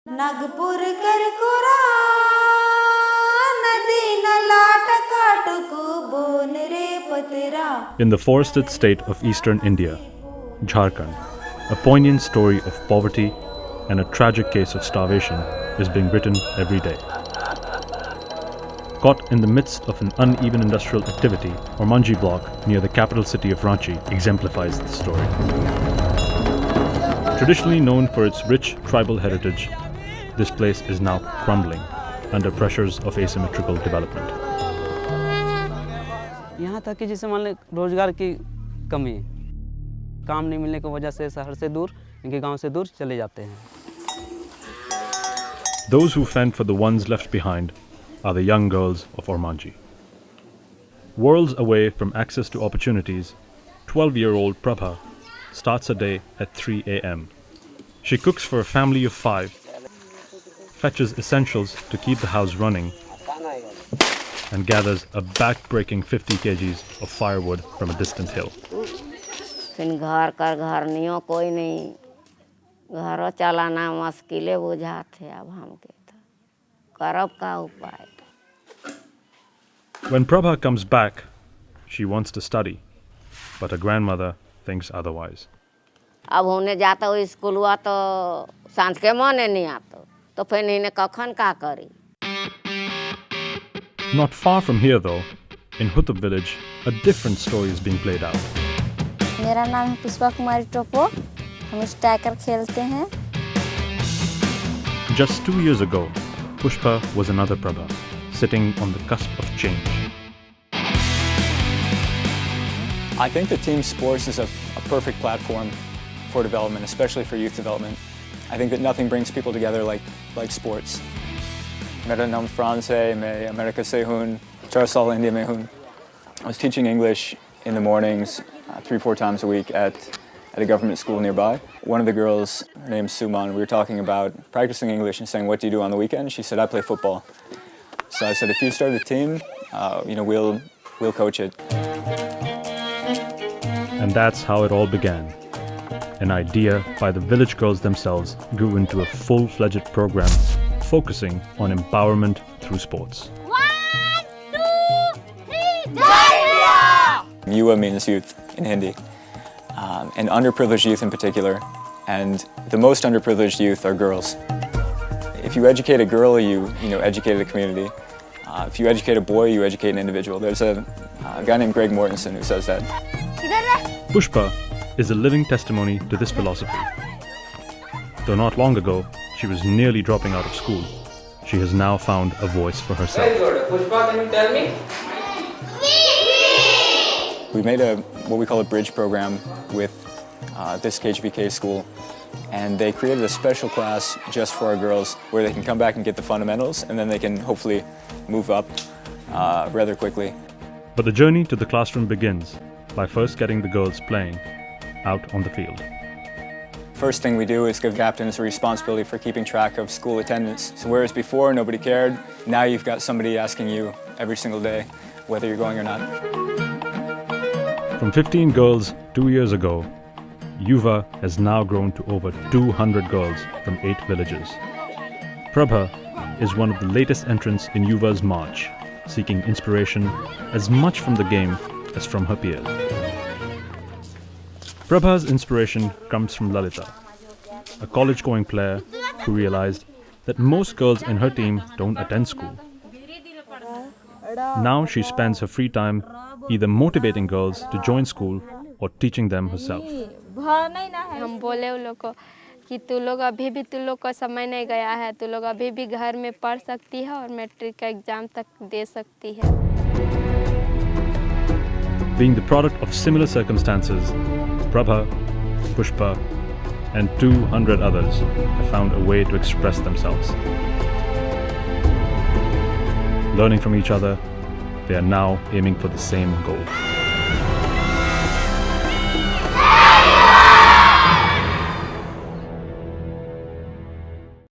नागपुर करकुरा नदी नलाट काटकू बोन रे पतरा. In the forested state of eastern India, Jharkhand, a poignant story of poverty and a tragic case of starvation is being written every day. Caught in the midst of an uneven industrial activity, Ormanji block near the capital city of Ranchi exemplifies the story. Traditionally known for its rich tribal heritage, this place is now crumbling under pressures of asymmetrical development. यहाँ तक कि जैसे मान लें रोजगार की कमी, काम नहीं मिलने की वजह से शहर से दूर, इनके गांव से दूर चले जाते हैं. Those who fend for the ones left behind are the young girls of Ormanji. Worlds away from access to opportunities, 12-year-old Prabha starts her day at 3 a.m. She cooks for a family of 5, fetches essentials to keep the house running, and gathers a back-breaking 50 kgs of firewood from a distant hill. फिर घर कर घर neo कोई नहीं, घरों चलाना मुश्किले बुझात है अब हमके तो, करब का उपाय. When Prabha comes back, she wants to study, but her grandmother thinks otherwise. अब होने जाता हो स्कूल हुआ तो सांझ के मने नहीं आता, तो फिर इन्हें कखन का करी. Not far from here though, in Hutup village, a different story is being played out. मेरा नाम है पुष्पा कुमारी टोपो, हम स्ट्राइकर खेलते हैं. Just 2 years ago, Pushpa was another Prabha, sitting on the cusp of change. I think that team sports is a perfect platform for development, especially for youth development. I think that nothing brings people together like sports. मेरा नाम France है, मैं America से हूँ, 4 साल India में हूँ. I was teaching English in the mornings 3-4 times a week at a government school nearby. One of the girls, her name's Suman, we were talking about practicing English and saying, what do you do on the weekend? She said, I play football. So I said, if you start a team, we'll coach it. And that's how it all began. An idea by the village girls themselves grew into a full-fledged program focusing on empowerment through sports. 1, 2, 3, Jai! Yuva means youth in Hindi, and underprivileged youth in particular. And the most underprivileged youth are girls. If you educate a girl, you educate a community. If you educate a boy, you educate an individual. There's a guy named Greg Mortensen who says that. Pushpa is a living testimony to this philosophy. Though not long ago, she was nearly dropping out of school, she has now found a voice for herself. Very good. Pushpa, can you tell me? We made what we call a bridge program with this KGVK school, and they created a special class just for our girls where they can come back and get the fundamentals, and then they can hopefully move up rather quickly. But the journey to the classroom begins by first getting the girls playing out on the field. First thing we do is give captains a responsibility for keeping track of school attendance. So whereas before nobody cared, now you've got somebody asking you every single day whether you're going or not. From 15 girls 2 years ago, Yuva has now grown to over 200 girls from 8 villages. Prabha is one of the latest entrants in Yuva's march, seeking inspiration as much from the game as from her peers. Prabha's inspiration comes from Lalita, a college-going player who realized that most girls in her team don't attend school. Now she spends her free time either motivating girls to join school or teaching them herself. हम बोले उन लोग को कि तू लोग अभी भी तू लोग का समय नहीं गया है, तू लोग अभी भी घर में पढ़ सकती है और मैट्रिक का एग्जाम तक दे सकती है. Being the product of similar circumstances, Prabha, Pushpa, and 200 others have found a way to express themselves. Learning from each other, they are now aiming for the same goal.